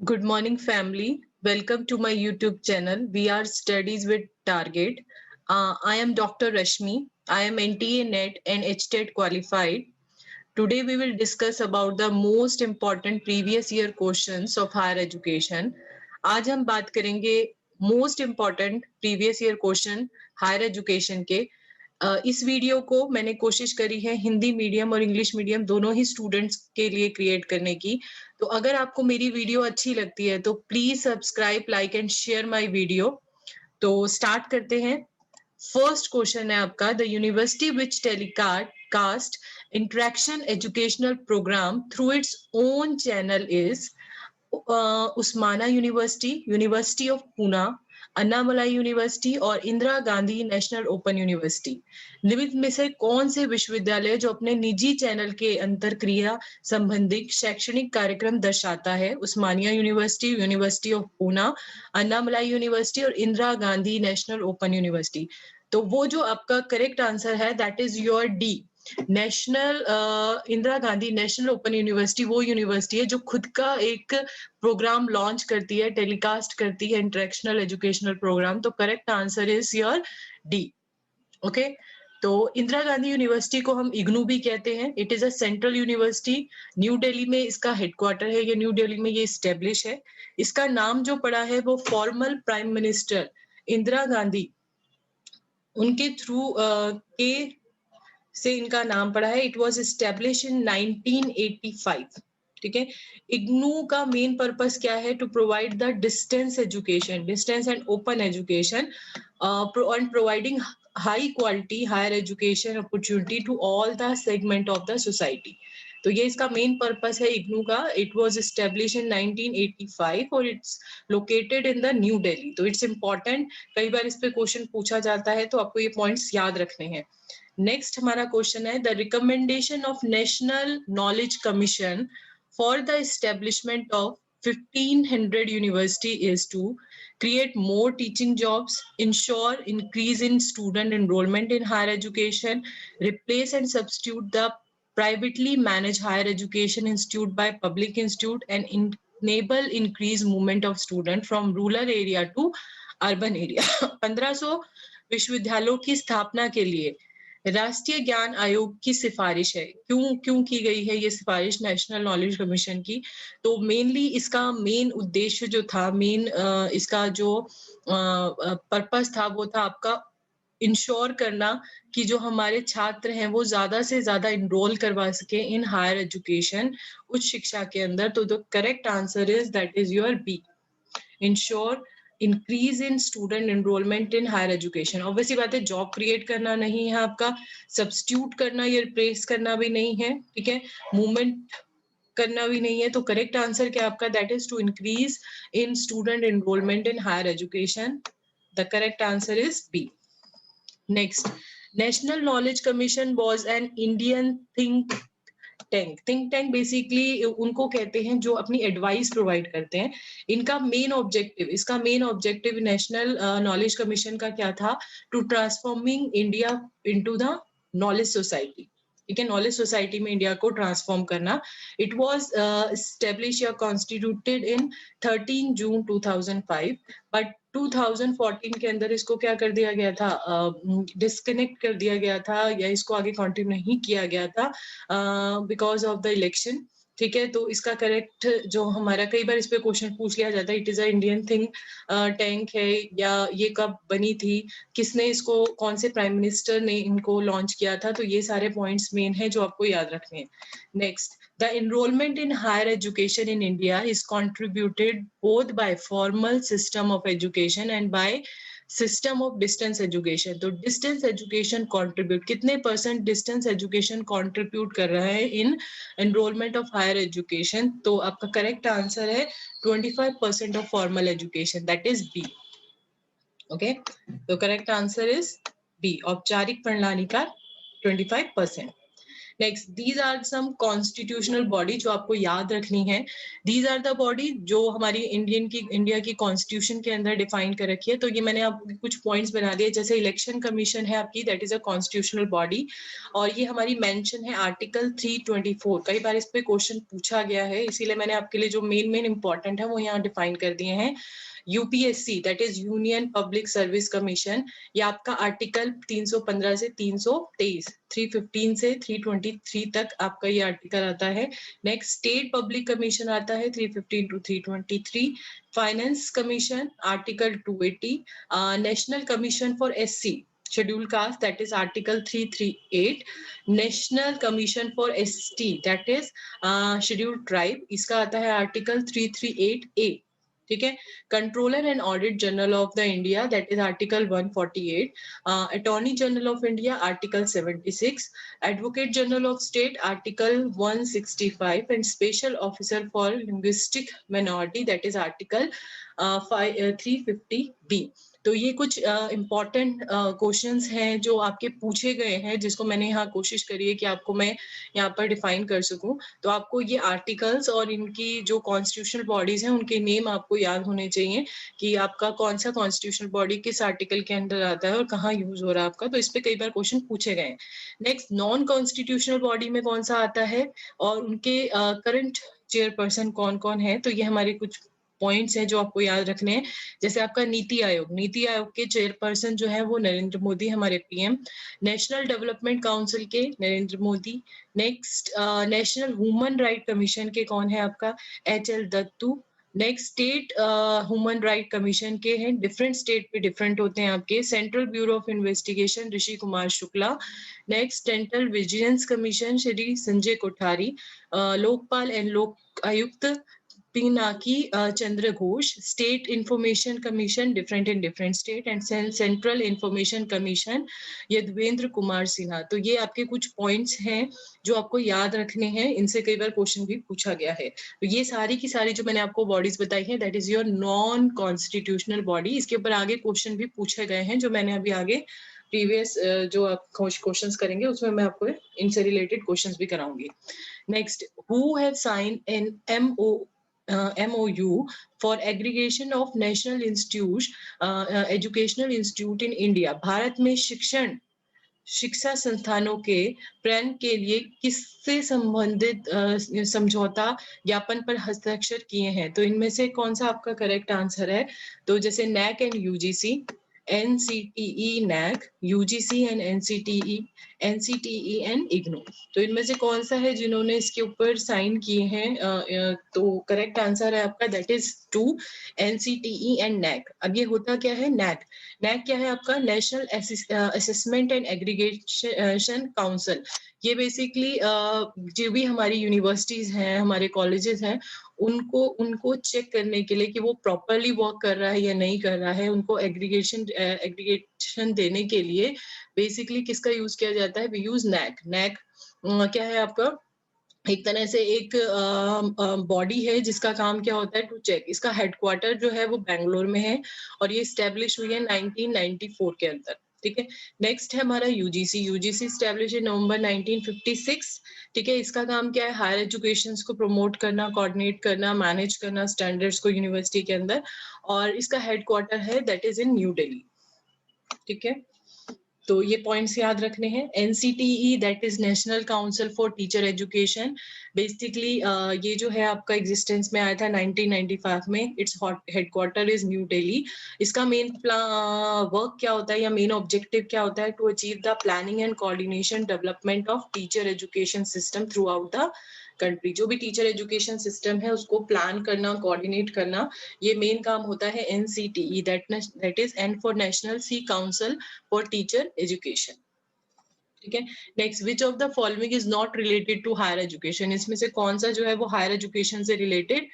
Good morning, family. Welcome to my YouTube channel. We are Studies with Target. I am Dr. Rashmi. I am NTA NET and HTET qualified. Today we will discuss about the most important previous year questions of higher education. आज हम बात करेंगे most important previous year question higher education के. इस video को मैंने कोशिश करी है हिंदी मीडियम और इंग्लिश मीडियम दोनों ही स्टूडेंट्स के लिए क्रिएट करने की. तो अगर आपको मेरी वीडियो अच्छी लगती है तो please subscribe, like and share my video. तो स्टार्ट करते हैं. फर्स्ट क्वेश्चन है आपका, the university which telecast interaction educational programme through its own channel is Osmania university, university of Poona, Annamalai university और Indira Gandhi national open university. निम्न में से कौन से विश्वविद्यालय जो अपने निजी चैनल के अंतरक्रिया संबंधी शैक्षणिक कार्यक्रम दर्शाता है? Osmania university, university of Poona, Annamalai university और Indira Gandhi national open university. तो वो जो आपका करेक्ट आंसर है that is your D. National Indira Gandhi national open university वो यूनिवर्सिटी है जो खुद का एक प्रोग्राम लॉन्च करती है, टेलीकास्ट करती है इंटरेक्शनल एजुकेशनल प्रोग्राम. तो correct answer is your D. Okay, तो इंदिरा गांधी यूनिवर्सिटी को हम इग्नू भी कहते हैं. It is a central university. New Delhi में इसका हेडक्वार्टर है. ये न्यू दिल्ली में ये स्टेब्लिश है. इसका नाम जो पड़ा है वो formal prime minister Indira Gandhi उनके थ्रू के से इनका नाम पड़ा है. It was establish in 1985. ठीक है. इग्नू का मेन पर्पस क्या है? To provide the distance education, distance and open education and providing high quality higher education opportunity to all the segment of the society. तो ये इसका मेन पर्पस है इग्नू का. इट वाज एस्टेब्लिश इन 1985 और it's located in the New Delhi. तो it's important, कई बार इस पे क्वेश्चन पूछा जाता है तो आपको ये पॉइंट्स याद रखने हैं. नेक्स्ट हमारा क्वेश्चन है, the recommendation of national knowledge commission for the establishment of 1500 university is to create more teaching jobs, ensure increase in student enrollment in higher education, replace and substitute the privately managed higher education institute by public institute, and enable increased movement of student from rural area to urban area. 1500 विश्वविद्यालयों की स्थापना के लिए राष्ट्रीय ज्ञान आयोग की सिफारिश है. क्यों की गई है ये सिफारिश नेशनल नॉलेज कमीशन की? तो मेनली इसका मेन उद्देश्य जो था, मेन इसका जो पर्पस था वो था आपका इंश्योर करना कि जो हमारे छात्र हैं वो ज्यादा से ज्यादा इनरोल करवा सके इन हायर एजुकेशन, उच्च शिक्षा के अंदर. तो the correct answer is that is your B, ensure increase in student enrolment in higher education. Obviously बात है, जॉब क्रिएट करना नहीं है आपका, सब्स्टिट्यूट करना या रिप्लेस करना भी नहीं है. ठीक है, मूवमेंट करना भी नहीं है. तो करेक्ट आंसर क्या आपका? That is to increase in student enrolment in higher education. The correct answer is B. Next, national knowledge commission was an Indian think tank basically उनको कहते हैं जो अपनी एडवाइस प्रोवाइड करते हैं. इनका मेन ऑब्जेक्टिव, इसका main objective national knowledge commission का क्या था? To transforming India into the knowledge society. ठीक है, नॉलेज सोसाइटी में इंडिया को ट्रांसफॉर्म करना. इट वाज एस्टेब्लिश या कॉन्स्टिट्यूटेड इन 13 जून 2005, बट 2014 के अंदर इसको क्या कर दिया गया था? डिस्कनेक्ट कर दिया गया था या इसको आगे कंटिन्यू नहीं किया गया था बिकॉज ऑफ द इलेक्शन. ठीक है, तो इसका करेक्ट जो हमारा, कई बार इस पे क्वेश्चन पूछ लिया जाता है, it is a Indian think tank है या ये कब बनी थी, किसने इसको, कौन से प्राइम मिनिस्टर ने इनको लॉन्च किया था. तो ये सारे पॉइंट्स मेन है जो आपको याद रखने हैं. Next, the enrollment in higher education in India is contributed both by formal system of education and by system of distance education. तो distance education contribute, कितने % distance education contribute कर रहा है in enrollment of higher education? तो आपका correct answer है 25% of formal education, that is B. Okay, तो correct answer is B, औपचारिक प्रणाली का 25%. Next, these are some constitutional body जो आपको याद रखनी है. दीज आर द बॉडी जो हमारी इंडिया की कॉन्स्टिट्यूशन के अंदर डिफाइन कर रखी है. तो ये मैंने आपको कुछ पॉइंट्स बना दिए. जैसे इलेक्शन कमीशन है आपकी, that is a constitutional body, और ये हमारी मेंशन है आर्टिकल 324. कई बार इस पे क्वेश्चन पूछा गया है, इसीलिए मैंने आपके लिए जो मेन इंपॉर्टेंट है वो यहाँ डिफाइन कर दिए हैं. UPSC, that is union public service commission, ये आपका आर्टिकल 315 से 323, 315 से 323 तक आपका ये आर्टिकल आता है. नेक्स्ट, स्टेट पब्लिक कमीशन आता है 315 to 323. Finance commission article 280. National commission for SC schedule caste, that is article 338. National commission for ST, that is schedule tribe, इसका आता है आर्टिकल 338A. ठीक है. Controller and audit general of the India, that is article 148. Attorney general of India article 76. Advocate general of state article 165. And special officer for linguistic minority, that is article 350B. तो ये कुछ important questions हैं जो आपके पूछे गए हैं, जिसको मैंने यहाँ कोशिश करी है कि आपको मैं यहाँ पर डिफाइन कर सकूं. तो आपको ये आर्टिकल्स और इनकी जो कॉन्स्टिट्यूशनल बॉडीज हैं उनके नेम आपको याद होने चाहिए कि आपका कौन सा कॉन्स्टिट्यूशनल बॉडी किस आर्टिकल के अंदर आता है और कहाँ यूज हो रहा है आपका. तो इस पे कई बार क्वेश्चन पूछे गए हैं. नेक्स्ट, नॉन कॉन्स्टिट्यूशनल बॉडी में कौन सा आता है और उनके करंट चेयरपर्सन कौन कौन है. तो ये हमारे कुछ पॉइंट्स हैं जो आपको याद रखने हैं. जैसे आपका नीति आयोग के चेयरपर्सन जो है वो नरेंद्र मोदी, हमारे पीएम. नेशनल डेवलपमेंट काउंसिल के Narendra Modi. Next, national human right commission के कौन है आपका, HL Dattu. Next, state human right commission के हैं, डिफरेंट स्टेट पे डिफरेंट होते हैं आपके. Central bureau of investigation Rishi Kumar Shukla. Next, central vigilance commission Shri Sanjay Kothari. Lokpal and Lokayukta Pinaki Chandra Ghosh. State information commission different in different state. And central information commission Yadvendra Kumar Sinha. तो ये आपके कुछ पॉइंट्स हैं जो आपको याद रखने हैं, इनसे कई बार क्वेश्चन भी पूछा गया है. तो ये सारी की सारी जो मैंने आपको बॉडीज बताई है, that is your non constitutional body. इसके ऊपर आगे क्वेश्चन भी पूछे गए हैं जो मैंने अभी आगे प्रीवियस जो आप क्वेश्चंस करेंगे उसमें मैं आपको इनसे रिलेटेड क्वेश्चंस भी कराऊंगी. Next, who have sign an MOU for aggregation of national institute, educational institute in India. Bharat में शिक्षा संस्थानों के प्रण के लिए किससे संबंधित समझौता ज्ञापन पर हस्ताक्षर किए हैं. तो इनमें से कौन सा आपका करेक्ट आंसर है. तो जैसे NAC and UGC, NCTE NAC, UGC and NCTE and IGNOU. तो इनमें से कौन सा है जिन्होंने इसके ऊपर साइन किए हैं. तो करेक्ट आंसर है आपका, that is 2, NCTE and NAC. अब ये होता क्या है NAC क्या है आपका, national assessment and aggregation council. ये बेसिकली जो भी हमारी यूनिवर्सिटीज हैं, हमारे कॉलेजेस हैं, उनको चेक करने के लिए कि वो प्रॉपरली वर्क कर रहा है या नहीं कर रहा है, उनको एग्रीगेशन देने के लिए बेसिकली किसका यूज किया जाता है, वी यूज NAC. क्या है आपका, एक तरह से एक बॉडी है जिसका काम क्या होता है, टू चेक. इसका हेडक्वार्टर जो है वो बेंगलोर में है और ये स्टैब्लिश हुई है 1994 के अंदर. ठीक है. नेक्स्ट है हमारा यूजीसी स्टैब्लिश है नवंबर 1956. ठीक है. इसका काम क्या है, हायर एजुकेशन को प्रमोट करना, कोऑर्डिनेट करना, मैनेज करना स्टैंडर्ड्स को यूनिवर्सिटी के अंदर. और इसका हेडक्वार्टर है that is in new Delhi. ठीक है. तो ये पॉइंट्स याद रखने हैं. NCTE that is national council for teacher education. Basically ये जो है आपका एग्जिस्टेंस में आया था 1995 में. Its headquarter is new Delhi. इसका मेन वर्क क्या होता है या मेन ऑब्जेक्टिव क्या होता है, to achieve the planning and coordination development of teacher education system throughout the country. जो भी टीचर एजुकेशन सिस्टम है उसको प्लान करना, कोऑर्डिनेट करना, ये मेन काम होता है NCTE, that is N for national, C council for teacher education. ठीक है. Next, which of the following is not related to higher education. इसमें से कौन सा जो है वो हायर एजुकेशन से रिलेटेड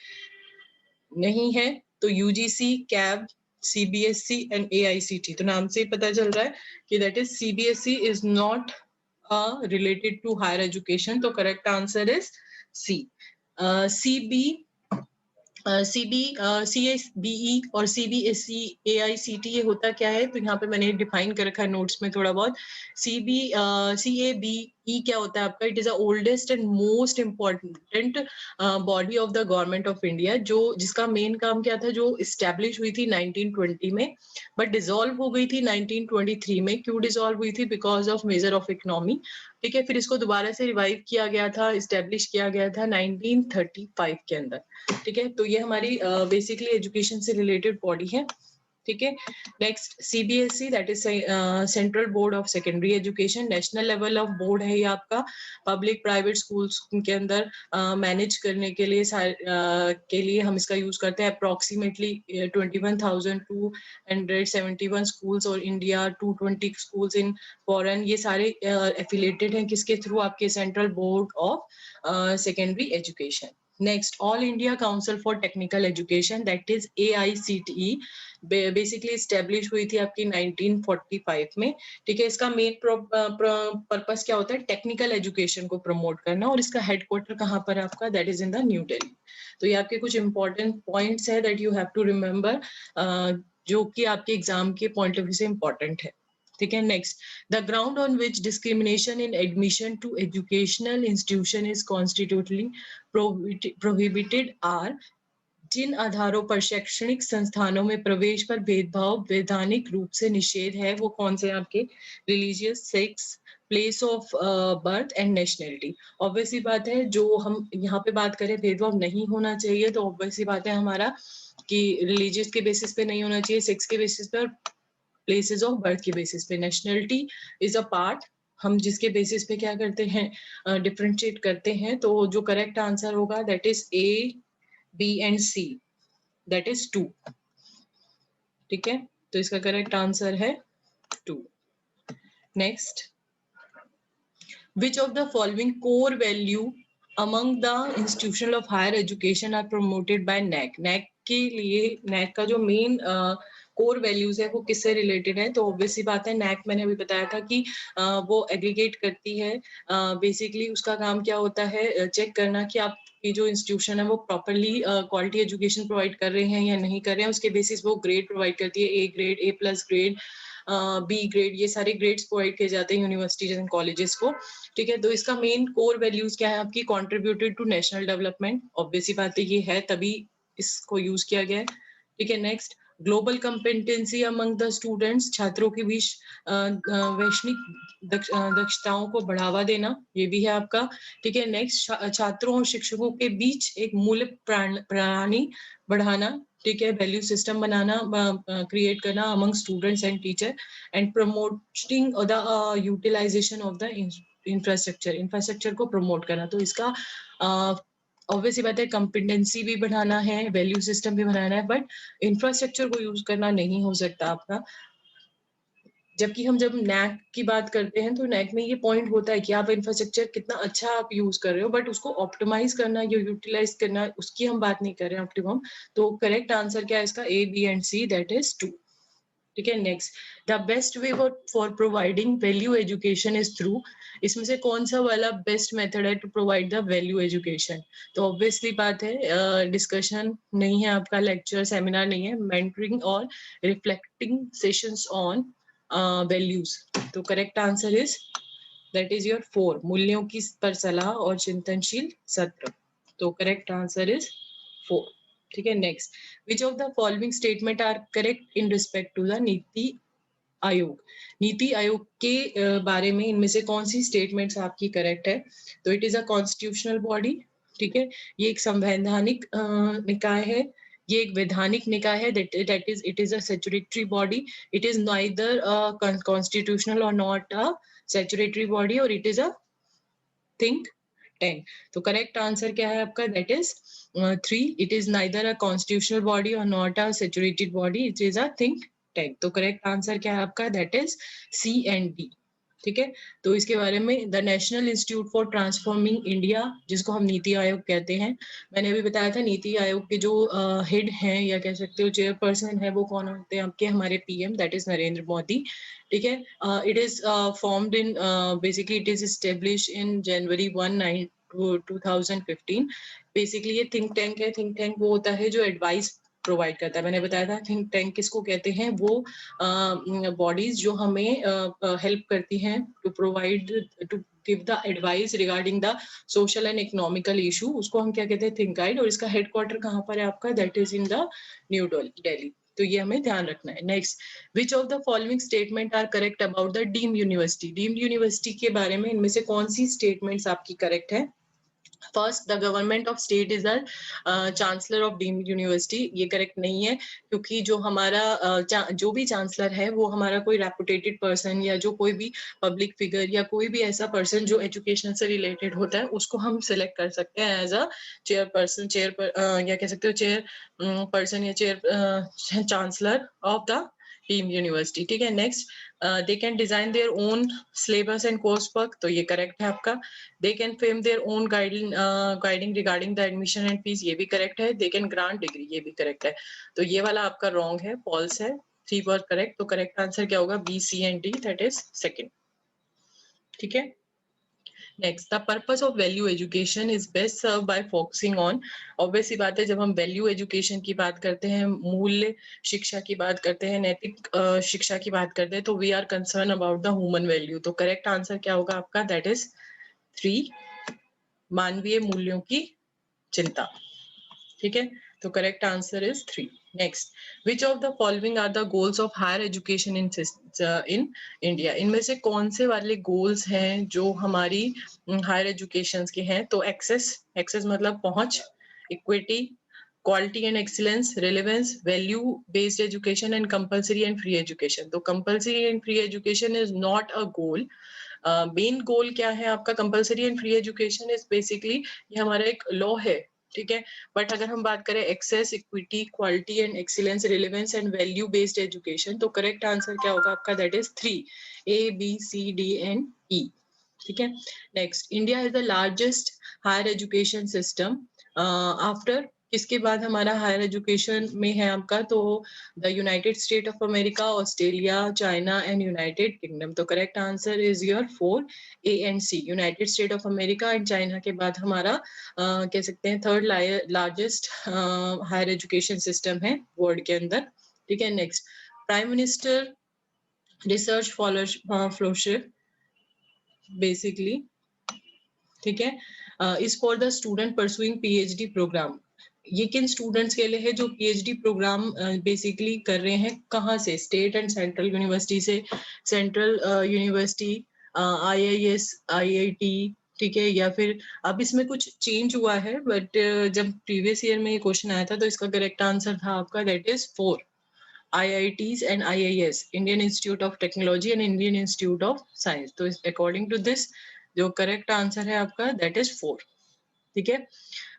नहीं है. तो UGC, CAB, CBSE and AICT. तो नाम से ही पता चल रहा है कि that is CBSE is not related to higher education. तो correct answer is C. CB CBE और CBSE AICT ये होता क्या है, तो यहाँ पे मैंने डिफाइन कर रखा है नोट्स में थोड़ा बहुत। CABE क्या होता है आपका, it is the oldest and most important body of the government of India, जो जिसका मेन काम क्या था, जो इस्टेब्लिश हुई थी 1920 में, बट डिसॉल्व हो गई थी 1923 में। क्यों डिसॉल्व हुई थी? Because of measure of economy. ठीक है, फिर इसको दोबारा से रिवाइव किया गया था, इस्टेब्लिश किया गया था 1935 के अंदर। ठीक है, तो ये हमारी बेसिकली एजुकेशन से रिलेटेड बॉडी है। ठीक है, next CBSE, that is central board of secondary education. National level of board है ये आपका। पब्लिक प्राइवेट स्कूल्स के अंदर मैनेज करने के लिए हम इसका यूज करते हैं। अप्रोक्सीमेटली 21,271 स्कूल्स और इंडिया, 220 स्कूल्स इन फॉरेन, ये सारे एफिलेटेड हैं किसके थ्रू? आपके central board of secondary education. Next, all India council for technical education, that is AICTE, basically establish हुई थी आपकी 1945 में। ठीक है, इसका मेन पर्पस क्या होता है? टेक्निकल एजुकेशन को प्रमोट करना, और इसका हेडक्वार्टर कहाँ पर है आपका? That is in the New Delhi. तो ये आपके कुछ इंपॉर्टेंट पॉइंट्स है that you have to remember, जो कि आपके एग्जाम के पॉइंट ऑफ व्यू से इंपॉर्टेंट है। ठीक है, next, the ground on which discrimination in admission to educational institution is constitutionally prohibited are, जिन आधारों पर शैक्षणिक संस्थानों में प्रवेश पर भेदभाव वैधानिक रूप से निषेध है, वो कौन से आपके? Religious, sex, place of birth and nationality. Obviously बात है, जो हम यहाँ पे बात करें भेदभाव नहीं होना चाहिए, तो ऑब्वियसली बात है हमारा कि रिलीजियस के बेसिस पे नहीं होना चाहिए, सेक्स के बेसिस पे, और प्लेसेस ऑफ बर्थ के बेसिस पे। नेशनलिटी इज अ पार्ट, हम जिसके बेसिस पे क्या करते हैं, डिफरेंशिएट करते हैं। तो जो करेक्ट आंसर होगा that is A, B and C, that is 2। ठीक है, तो इसका करेक्ट आंसर है 2। Next, which of the following core value among the institution of higher education are promoted by NAC? NAC के लिए, NAC का जो मेन कोर वैल्यूज है वो किससे रिलेटेड है? तो ऑब्वियसली बात है, NAC मैंने अभी बताया था कि वो एग्रीगेट करती है, बेसिकली उसका काम क्या होता है? चेक करना कि आप की जो इंस्टीट्यूशन है वो प्रॉपरली क्वालिटी एजुकेशन प्रोवाइड कर रहे हैं या नहीं कर रहे हैं। उसके बेसिस वो ग्रेड प्रोवाइड करती है, A grade, A+ grade, B grade, ये सारे ग्रेड्स प्रोवाइड किए जाते हैं यूनिवर्सिटीज एंड कॉलेजेस को। ठीक है, तो इसका मेन कोर वैल्यूज क्या है आपकी? Contributed to national development, obviously बात है ये है, तभी इसको यूज किया गया है। ठीक है, next, global competency among the students, छात्रों के बीच वैश्विक दक्षताओं को बढ़ावा देना, ये भी है आपका। ठीक है, नेक्स्ट, छात्रों और शिक्षकों के बीच एक मूल्य प्रणाली बढ़ाना। ठीक है, वैल्यू सिस्टम बनाना, क्रिएट करना among students and teacher, and promoting the utilisation of the infrastructure को प्रमोट करना। तो इसका ऑब्वियसली बात है, कॉम्पिटेंसी भी बढ़ाना है, वैल्यू सिस्टम भी बनाना है, बट इंफ्रास्ट्रक्चर को यूज करना नहीं हो सकता आपका। जबकि हम जब NAC की बात करते हैं, तो NAC में ये पॉइंट होता है कि आप इंफ्रास्ट्रक्चर कितना अच्छा आप यूज कर रहे हो, बट उसको ऑप्टिमाइज करना या यूटिलाइज करना, उसकी हम बात नहीं कर रहे हैं ऑप्टिमम। तो करेक्ट आंसर क्या है इसका? A, B and C, that is 2। ठीक है, next, the best way for providing value education is through, इसमें से कौन सा वाला बेस्ट मेथड है to provide the value education? तो ऑब्वियसली बात है, डिस्कशन नहीं है आपका, लेक्चर सेमिनार नहीं है, मेंटरिंग और रिफ्लेक्टिंग सेशंस ऑन वैल्यूज। तो correct answer is that is your 4, मूल्यों की पर सलाह और चिंतनशील सत्र। तो करेक्ट आंसर इज 4। ठीक है, next, which of the following statement are correct in respect to the NITI Aayog? NITI Aayog के बारे में इनमें से कौन सी स्टेटमेंट्स आपकी करेक्ट है? तो it is a constitutional body. ठीक है, ये एक संवैधानिक निकाय है, ये एक वैधानिक निकाय है, that is it is a statutory body, it is neither constitutional और नॉट अ स्टैट्यूटरी बॉडी, और it is a think tank. तो करेक्ट आंसर क्या है आपका? That is 3, it is neither a constitutional body और not a saturated body, it is a think tank. तो correct answer क्या है आपका? That is C and D। ठीक है, तो इसके बारे में the national institute for transforming India, जिसको हम नीति आयोग कहते हैं, मैंने अभी बताया था नीति आयोग के जो हेड हैं या कह सकते हो चेयरपर्सन है, वो कौन होते हैं आपके? हमारे PM, that is Narendra Modi. ठीक है, it is formed in, basically it is establish in January 1, 2015। Basically ये थिंक टैंक है। थिंक टैंक वो होता है जो एडवाइस प्रोवाइड करता है। मैंने बताया था थिंक टैंक किसको कहते हैं, वो बॉडीज जो हमें हेल्प करती हैं to provide to give the advice regarding the social and economical issue, उसको हम क्या कहते हैं, थिंक गाइड। और इसका हेडक्वार्टर कहाँ पर है आपका, that is in the New Delhi. तो ये हमें ध्यान रखना है। Next, which of the following statement are correct about the deemed university. Deemed university के बारे में इनमें से कौन सी स्टेटमेंट्स आपकी करेक्ट है। First, the government of state is the chancellor of deemed university. ये करेक्ट नहीं है, क्योंकि जो हमारा जो भी चांसलर है वो हमारा कोई रेपुटेटेड पर्सन या जो कोई भी पब्लिक फिगर या कोई भी ऐसा पर्सन जो एजुकेशन से रिलेटेड होता है उसको हम सिलेक्ट कर सकते हैं एज अ चेयरपर्सन, या कह सकते हो चेयर पर्सन या chair chancellor of the deemed university. ठीक है। Next, they can design their own syllabus and course work. तो ये करेक्ट है आपका। They can frame their own guiding regarding the admission and fees. ये भी करेक्ट है। They can grant degree. ये भी करेक्ट है। तो ये वाला आपका रॉन्ग है, फॉल्स है। 3 वर करेक्ट। तो करेक्ट आंसर क्या होगा, B, C and D, that is second. ठीक है। Next, the purpose of value education is best serve by focusing on. Obvious सी बात है, जब हम वैल्यू एजुकेशन की बात करते हैं, मूल्य शिक्षा की बात करते हैं, नैतिक शिक्षा की बात करते हैं, तो we are concern about the human value. तो करेक्ट आंसर क्या होगा आपका, दैट इज 3, मानवीय मूल्यों की चिंता। ठीक है। तो correct answer is 3। Next, which of the following are the goals of higher education in India. इनमें से कौन से वाले गोल्स हैं जो हमारी हायर एजुकेशन के हैं। तो एक्सेस मतलब पहुंच, equity, quality and excellence, relevance, value based education and compulsory and free education. तो compulsory and free education is not a goal. Main goal क्या है आपका, compulsory and free education is basically ये हमारा एक लॉ है। ठीक है। बट अगर हम बात करें access, equity, quality and excellence, relevance and value based education, तो करेक्ट आंसर क्या होगा आपका, that is 3, A, B, C, D and E। ठीक है। Next, India is the largest higher education system after, किसके बाद हमारा हायर एजुकेशन में है आपका, तो the United States of America, Australia, China and United Kingdom. तो correct answer is your 4, A and C। United States of America and China के बाद हमारा कह सकते हैं third largest higher education system है वर्ल्ड के अंदर। ठीक है। Next, prime minister research fellowship basically, ठीक है, is for the student pursuing PhD programme. ये किन स्टूडेंट्स के लिए है जो PhD प्रोग्राम बेसिकली कर रहे हैं, कहाँ से, स्टेट एंड सेंट्रल यूनिवर्सिटी से, सेंट्रल यूनिवर्सिटी, IIS, IIT, ठीक है, या फिर अब इसमें कुछ चेंज हुआ है, बट जब प्रीवियस ईयर में ये क्वेश्चन आया था तो इसका करेक्ट आंसर था आपका, that is 4, IITs and IIS, Indian institute of technology and Indian institute of science. तो अकॉर्डिंग टू दिस जो करेक्ट आंसर है आपका, दैट इज 4। ठीक है।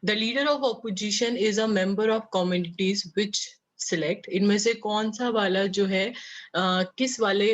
The leader of opposition is a member of communities which select. इनमें से कौन सा वाला जो है किस वाले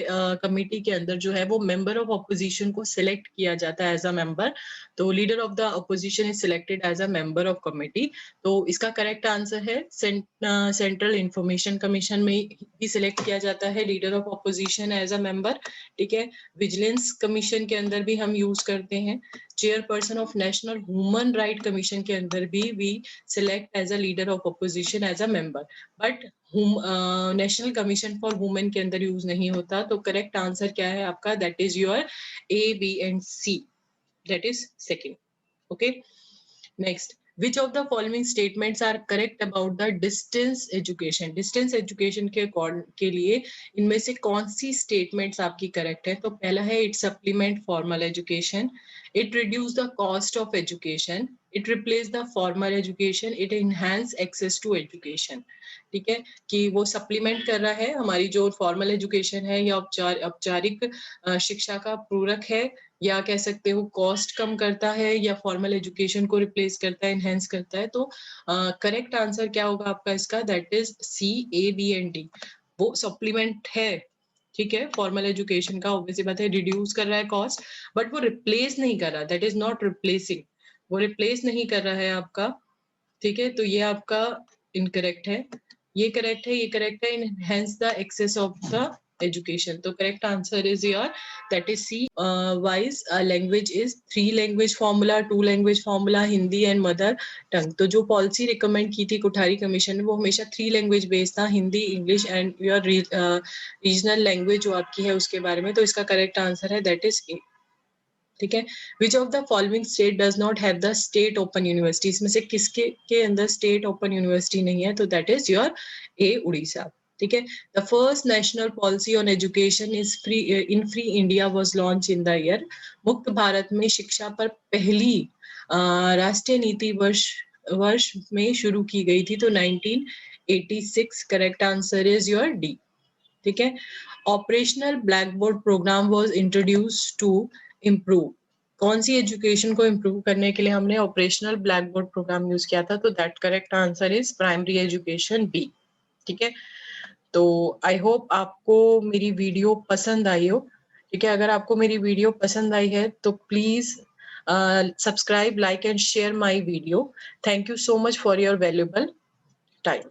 कमिटी के अंदर जो है वो मेंबर ऑफ ऑपोजिशन को सिलेक्ट किया जाता है एज अ मेंबर। तो leader of the opposition is selected as a member of committee. तो इसका करेक्ट आंसर है सेंट्रल इंफॉर्मेशन कमीशन में ही सिलेक्ट किया जाता है leader of opposition as a member. ठीक है। विजिलेंस कमीशन के अंदर भी हम यूज करते हैं। Chairperson of national human right commission के अंदर भी we select as a leader of opposition as a member, but national commission for women के अंदर यूज नहीं होता। तो करेक्ट आंसर क्या है आपका, that is your A, B and C, that is second. Okay. Next, which of the following statements are correct about the distance education। Distance education के लिए इनमें से कौन सी स्टेटमेंट्स आपकी करेक्ट है। तो पहला है, it supplement formal education, it reduce the cost of education, it replace the formal education, it enhance access to education. ठीक है, कि वो सप्लीमेंट कर रहा है हमारी जो फॉर्मल एजुकेशन है या औपचारिक शिक्षा का पूरक है, या कह सकते हो कॉस्ट कम करता है, या फॉर्मल एजुकेशन को रिप्लेस करता है, एनहेंस करता है। तो करेक्ट आंसर क्या होगा आपका इसका, that is C, A, B and D। वो सप्लीमेंट है, ठीक है, फॉर्मल एजुकेशन का। ऑब्वियसली बात है, रिड्यूस कर रहा है कॉस्ट, बट वो रिप्लेस नहीं कर रहा, दैट इज नॉट रिप्लेसिंग, वो रिप्लेस नहीं कर रहा है आपका। ठीक है। तो ये आपका इनकरेक्ट है, ये करेक्ट है, ये करेक्ट है, enhance the access of the education. तो correct answer is your, that is C. Wise language is 3 language formula, 2 language formula, Hindi and mother tongue. तो जो policy recommend की थी कोठारी कमीशन ने वो हमेशा 3 language based था, Hindi, English and your regional language जो आपकी है उसके बारे में. तो इसका correct answer है that is A. ठीक है. विच of the following state does not have the state open university, इसमें से किसके के अंदर स्टेट ओपन यूनिवर्सिटी नहीं है? तो दैट इज योर ए, उड़ीसा. ठीक है. The first national policy on education is free in free India was launch in the year. मुक्त भारत में शिक्षा पर पहली राष्ट्रीय नीति वर्ष में शुरू की गई थी, तो 1986. Correct answer is your D. ठीक है. Operational blackboard programme was introduce to improve. कौन सी एजुकेशन को इम्प्रूव करने के लिए हमने operational blackboard programme use किया था? तो that correct answer is primary education B. ठीक है. तो आई होप आपको मेरी वीडियो पसंद आई हो. ठीक है. अगर आपको मेरी वीडियो पसंद आई है तो please subscribe, like and share my video. Thank you so much for your valuable time.